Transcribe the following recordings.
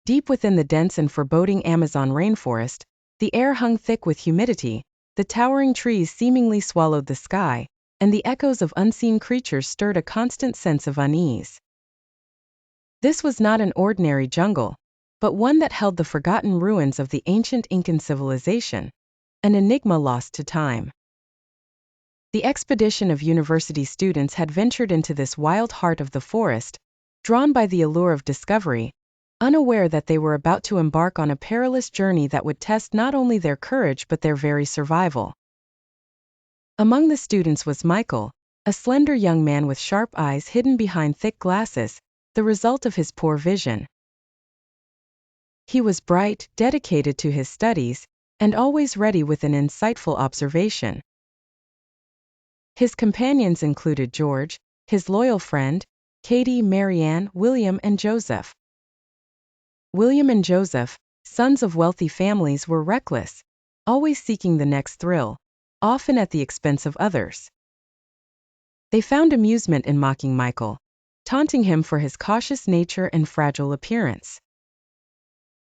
Deep within the dense and foreboding Amazon rainforest, the air hung thick with humidity, the towering trees seemingly swallowed the sky, and the echoes of unseen creatures stirred a constant sense of unease. This was not an ordinary jungle, but one that held the forgotten ruins of the ancient Incan civilization, an enigma lost to time. The expedition of university students had ventured into this wild heart of the forest, drawn by the allure of discovery, unaware that they were about to embark on a perilous journey that would test not only their courage but their very survival. Among the students was Michael, a slender young man with sharp eyes hidden behind thick glasses, the result of his poor vision. He was bright, dedicated to his studies, and always ready with an insightful observation. His companions included George, his loyal friend, Katie, Marianne, William, and Joseph. William and Joseph, sons of wealthy families, were reckless, always seeking the next thrill, often at the expense of others. They found amusement in mocking Michael, taunting him for his cautious nature and fragile appearance.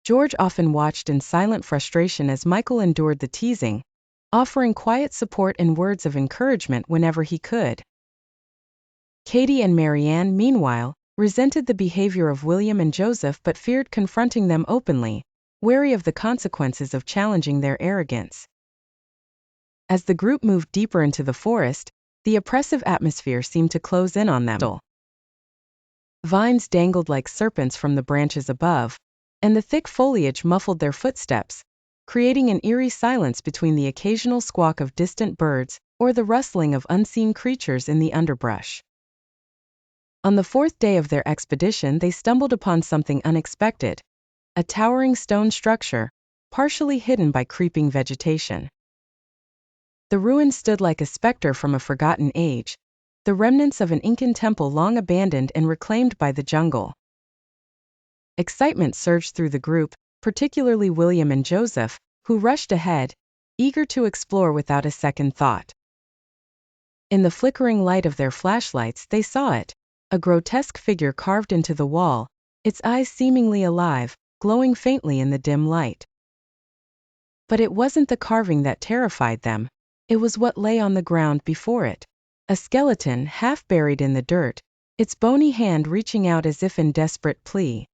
George often watched in silent frustration as Michael endured the teasing, offering quiet support and words of encouragement whenever he could. Katie and Marianne, meanwhile, resented the behavior of William and Joseph but feared confronting them openly, wary of the consequences of challenging their arrogance. As the group moved deeper into the forest, the oppressive atmosphere seemed to close in on them. Vines dangled like serpents from the branches above, and the thick foliage muffled their footsteps, creating an eerie silence between the occasional squawk of distant birds or the rustling of unseen creatures in the underbrush. On the fourth day of their expedition, they stumbled upon something unexpected, a towering stone structure, partially hidden by creeping vegetation. The ruin stood like a specter from a forgotten age, the remnants of an Incan temple long abandoned and reclaimed by the jungle. Excitement surged through the group, particularly William and Joseph, who rushed ahead, eager to explore without a second thought. In the flickering light of their flashlights, they saw it, a grotesque figure carved into the wall, its eyes seemingly alive, glowing faintly in the dim light. But it wasn't the carving that terrified them, it was what lay on the ground before it, a skeleton half buried in the dirt, its bony hand reaching out as if in desperate plea.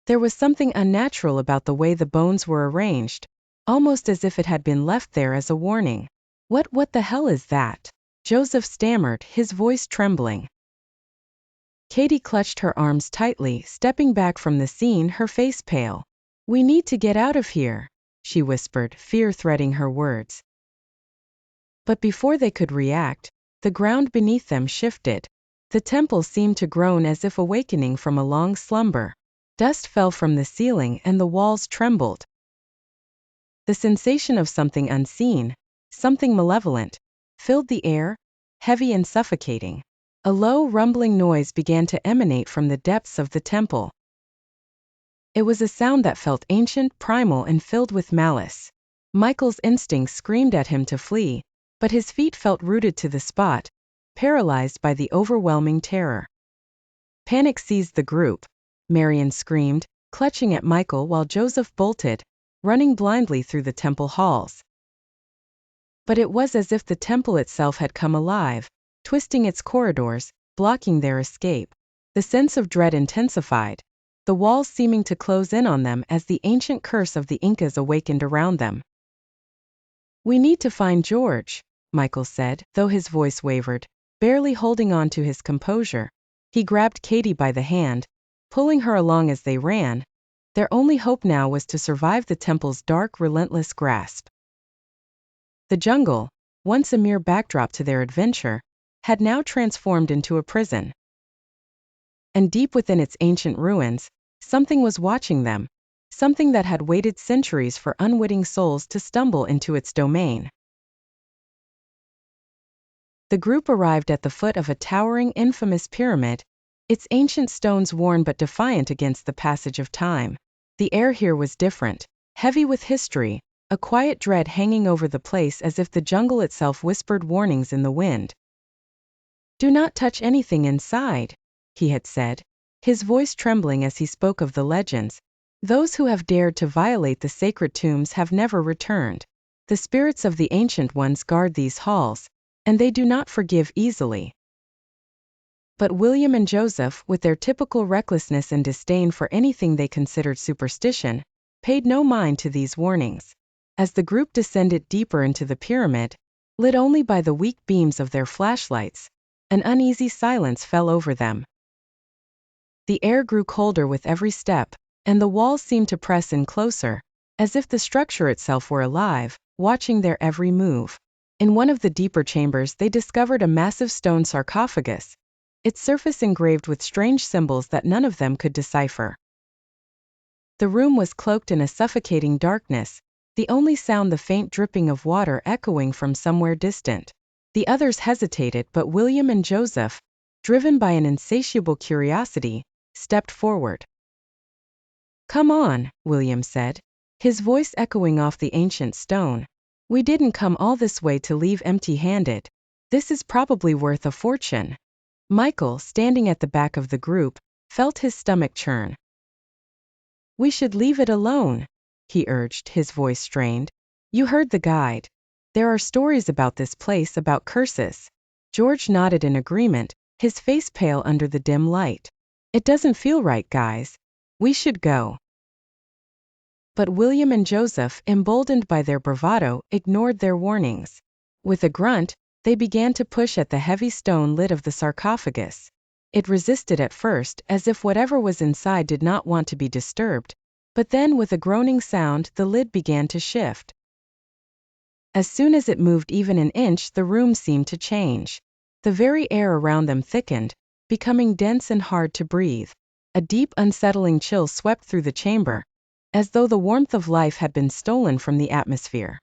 There was something unnatural about the way the bones were arranged, almost as if it had been left there as a warning. What the hell is that?" Joseph stammered, his voice trembling. Katie clutched her arms tightly, stepping back from the scene, her face pale. "We need to get out of here," she whispered, fear threading her words. But before they could react, the ground beneath them shifted. The temple seemed to groan as if awakening from a long slumber. Dust fell from the ceiling and the walls trembled. The sensation of something unseen, something malevolent, filled the air, heavy and suffocating. A low rumbling noise began to emanate from the depths of the temple. It was a sound that felt ancient, primal, and filled with malice. Michael's instincts screamed at him to flee, but his feet felt rooted to the spot, paralyzed by the overwhelming terror. Panic seized the group. Marian screamed, clutching at Michael while Joseph bolted, running blindly through the temple halls. But it was as if the temple itself had come alive, twisting its corridors, blocking their escape. The sense of dread intensified, the walls seeming to close in on them as the ancient curse of the Incas awakened around them. "We need to find George," Michael said, though his voice wavered, barely holding on to his composure. He grabbed Katie by the hand, pulling her along as they ran. Their only hope now was to survive the temple's dark, relentless grasp. The jungle, once a mere backdrop to their adventure, had now transformed into a prison. And deep within its ancient ruins, something was watching them, something that had waited centuries for unwitting souls to stumble into its domain. The group arrived at the foot of a towering, infamous pyramid, its ancient stones worn but defiant against the passage of time. The air here was different, heavy with history, a quiet dread hanging over the place as if the jungle itself whispered warnings in the wind. "Do not touch anything inside," he had said, his voice trembling as he spoke of the legends, Those who have dared to violate the sacred tombs have never returned. The spirits of the ancient ones guard these halls, and they do not forgive easily. But William and Joseph, with their typical recklessness and disdain for anything they considered superstition, paid no mind to these warnings. As the group descended deeper into the pyramid, lit only by the weak beams of their flashlights, an uneasy silence fell over them. The air grew colder with every step, and the walls seemed to press in closer, as if the structure itself were alive, watching their every move. In one of the deeper chambers they discovered a massive stone sarcophagus, its surface engraved with strange symbols that none of them could decipher. The room was cloaked in a suffocating darkness, the only sound the faint dripping of water echoing from somewhere distant. The others hesitated, but William and Joseph, driven by an insatiable curiosity, stepped forward. "Come on," William said, his voice echoing off the ancient stone. "We didn't come all this way to leave empty-handed. This is probably worth a fortune." Michael, standing at the back of the group, felt his stomach churn. "We should leave it alone," he urged, his voice strained. "You heard the guide. There are stories about this place, about curses." George nodded in agreement, his face pale under the dim light. "It doesn't feel right, guys. We should go." But William and Joseph, emboldened by their bravado, ignored their warnings. With a grunt, they began to push at the heavy stone lid of the sarcophagus. It resisted at first, as if whatever was inside did not want to be disturbed, but then with a groaning sound the lid began to shift. As soon as it moved even an inch, the room seemed to change. The very air around them thickened, becoming dense and hard to breathe. A deep, unsettling chill swept through the chamber, as though the warmth of life had been stolen from the atmosphere.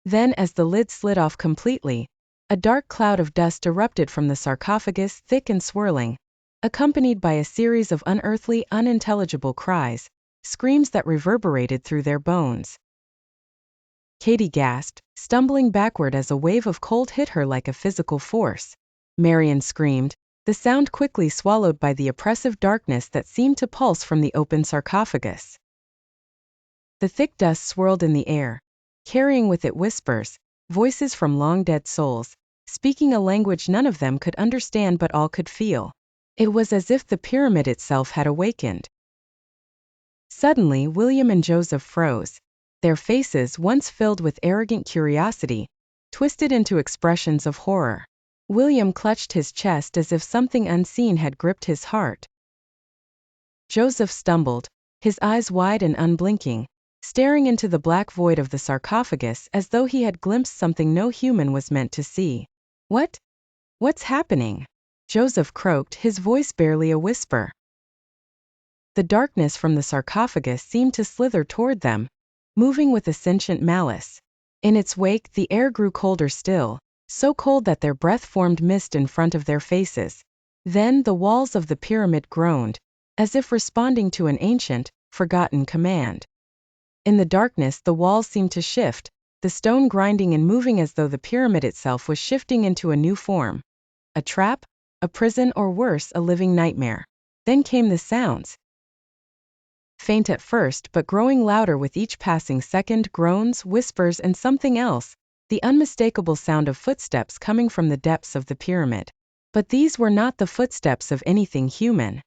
Then, as the lid slid off completely, a dark cloud of dust erupted from the sarcophagus, thick and swirling, accompanied by a series of unearthly, unintelligible cries, screams that reverberated through their bones. Katie gasped, stumbling backward as a wave of cold hit her like a physical force. Marion screamed, the sound quickly swallowed by the oppressive darkness that seemed to pulse from the open sarcophagus. The thick dust swirled in the air, carrying with it whispers, voices from long-dead souls, speaking a language none of them could understand but all could feel. It was as if the pyramid itself had awakened. Suddenly, William and Joseph froze, their faces, once filled with arrogant curiosity, twisted into expressions of horror. William clutched his chest as if something unseen had gripped his heart. Joseph stumbled, his eyes wide and unblinking, staring into the black void of the sarcophagus as though he had glimpsed something no human was meant to see. What's happening?" Joseph croaked, his voice barely a whisper. The darkness from the sarcophagus seemed to slither toward them, moving with a sentient malice. In its wake, the air grew colder still, so cold that their breath formed mist in front of their faces. Then the walls of the pyramid groaned, as if responding to an ancient, forgotten command. In the darkness, the walls seemed to shift, the stone grinding and moving as though the pyramid itself was shifting into a new form. A trap, a prison, or worse, a living nightmare. Then came the sounds. Faint at first, but growing louder with each passing second, groans, whispers, and something else, the unmistakable sound of footsteps coming from the depths of the pyramid. But these were not the footsteps of anything human.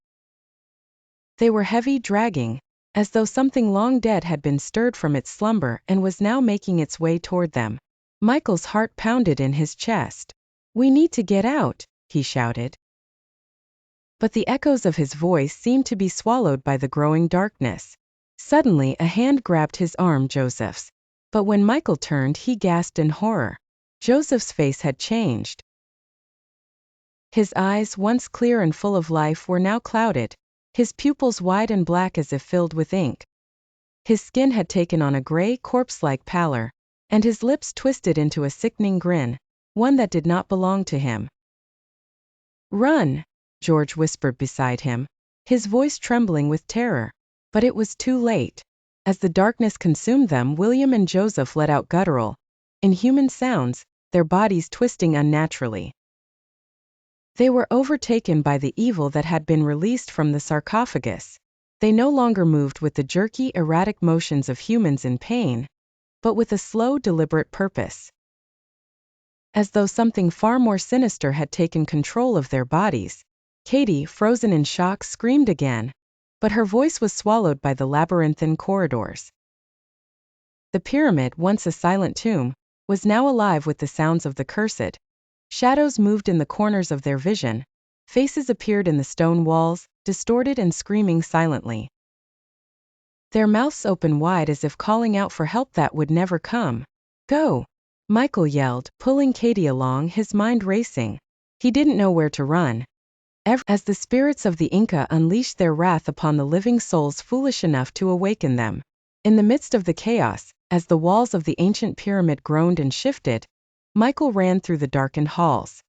They were heavy, dragging, as though something long dead had been stirred from its slumber and was now making its way toward them. Michael's heart pounded in his chest. "We need to get out," he shouted. But the echoes of his voice seemed to be swallowed by the growing darkness. Suddenly, a hand grabbed his arm, Joseph's. But when Michael turned, he gasped in horror. Joseph's face had changed. His eyes, once clear and full of life, were now clouded, his pupils wide and black as if filled with ink. His skin had taken on a gray, corpse-like pallor, and his lips twisted into a sickening grin, one that did not belong to him. "Run!" George whispered beside him, his voice trembling with terror. But it was too late. As the darkness consumed them, William and Joseph let out guttural, inhuman sounds, their bodies twisting unnaturally. They were overtaken by the evil that had been released from the sarcophagus. They no longer moved with the jerky, erratic motions of humans in pain, but with a slow, deliberate purpose. As though something far more sinister had taken control of their bodies, Katie, frozen in shock, screamed again, but her voice was swallowed by the labyrinthine corridors. The pyramid, once a silent tomb, was now alive with the sounds of the cursed. Shadows moved in the corners of their vision. Faces appeared in the stone walls, distorted and screaming silently. Their mouths open wide as if calling out for help that would never come. "Go!" Michael yelled, pulling Katie along, his mind racing. He didn't know where to run. As the spirits of the Inca unleashed their wrath upon the living souls foolish enough to awaken them. In the midst of the chaos, as the walls of the ancient pyramid groaned and shifted, Michael ran through the darkened halls.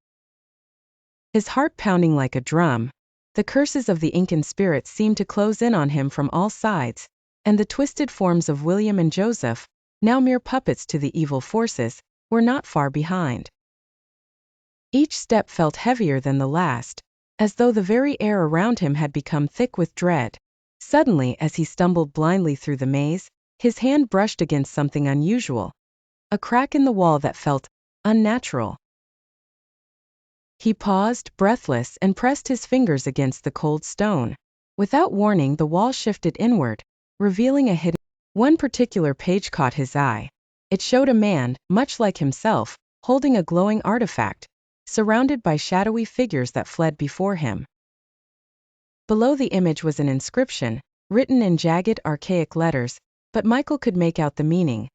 His heart pounding like a drum. The curses of the Incan spirits seemed to close in on him from all sides, and the twisted forms of William and Joseph, now mere puppets to the evil forces, were not far behind. Each step felt heavier than the last, as though the very air around him had become thick with dread. Suddenly, as he stumbled blindly through the maze, his hand brushed against something unusual, a crack in the wall that felt unnatural. He paused, breathless, and pressed his fingers against the cold stone. Without warning, the wall shifted inward, revealing a hidden. One particular page caught his eye. It showed a man, much like himself, holding a glowing artifact, surrounded by shadowy figures that fled before him. Below the image was an inscription, written in jagged, archaic letters, but Michael could make out the meaning.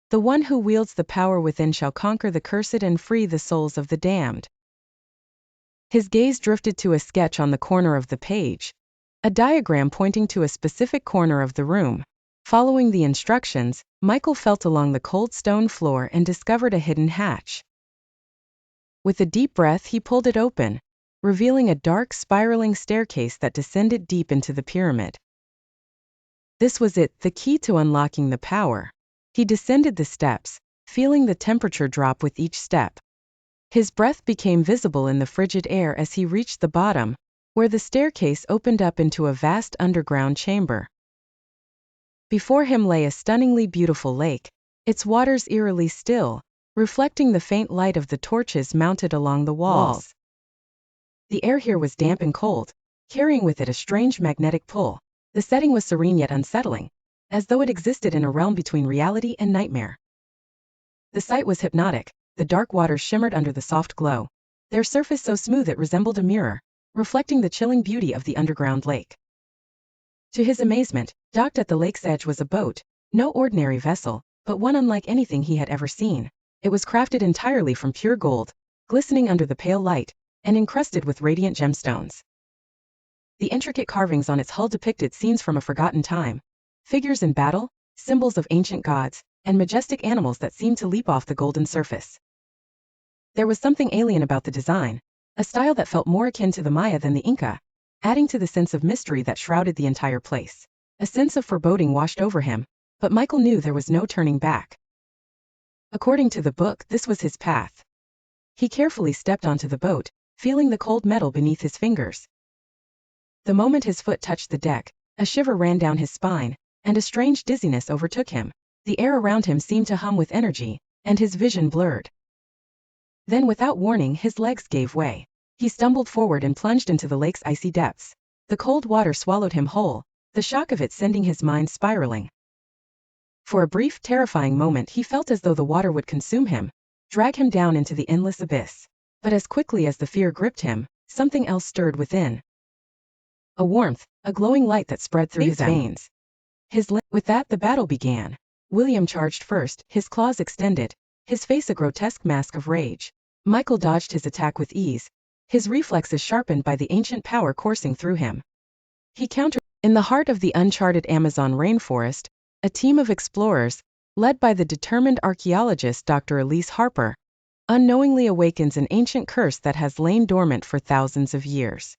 "The one who wields the power within shall conquer the cursed and free the souls of the damned." His gaze drifted to a sketch on the corner of the page, a diagram pointing to a specific corner of the room. Following the instructions, Michael felt along the cold stone floor and discovered a hidden hatch. With a deep breath, he pulled it open, revealing a dark, spiraling staircase that descended deep into the pyramid. This was it, the key to unlocking the power. He descended the steps, feeling the temperature drop with each step. His breath became visible in the frigid air as he reached the bottom, where the staircase opened up into a vast underground chamber. Before him lay a stunningly beautiful lake, its waters eerily still, reflecting the faint light of the torches mounted along the walls. The air here was damp and cold, carrying with it a strange magnetic pull. The setting was serene yet unsettling, as though it existed in a realm between reality and nightmare. The sight was hypnotic. The dark waters shimmered under the soft glow, their surface so smooth it resembled a mirror, reflecting the chilling beauty of the underground lake. To his amazement, docked at the lake's edge was a boat, no ordinary vessel, but one unlike anything he had ever seen. It was crafted entirely from pure gold, glistening under the pale light, and encrusted with radiant gemstones. The intricate carvings on its hull depicted scenes from a forgotten time, figures in battle, symbols of ancient gods, and majestic animals that seemed to leap off the golden surface. There was something alien about the design, a style that felt more akin to the Maya than the Inca, adding to the sense of mystery that shrouded the entire place. A sense of foreboding washed over him, but Michael knew there was no turning back. According to the book, this was his path. He carefully stepped onto the boat, feeling the cold metal beneath his fingers. The moment his foot touched the deck, a shiver ran down his spine, and a strange dizziness overtook him. The air around him seemed to hum with energy, and his vision blurred. Then, without warning, his legs gave way. He stumbled forward and plunged into the lake's icy depths. The cold water swallowed him whole, the shock of it sending his mind spiraling. For a brief, terrifying moment, he felt as though the water would consume him, drag him down into the endless abyss. But as quickly as the fear gripped him, something else stirred within. A warmth, a glowing light that spread through his veins. With that, the battle began. William charged first, his claws extended, his face a grotesque mask of rage. Michael dodged his attack with ease, his reflexes sharpened by the ancient power coursing through him. He countered. In the heart of the uncharted Amazon rainforest, a team of explorers, led by the determined archaeologist Dr. Elise Harper, unknowingly awakens an ancient curse that has lain dormant for thousands of years.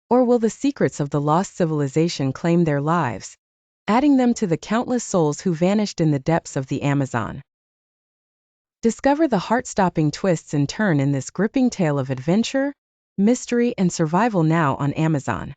Or will the secrets of the lost civilization claim their lives, adding them to the countless souls who vanished in the depths of the Amazon? Discover the heart-stopping twists and turns in this gripping tale of adventure, mystery, and survival now on Amazon.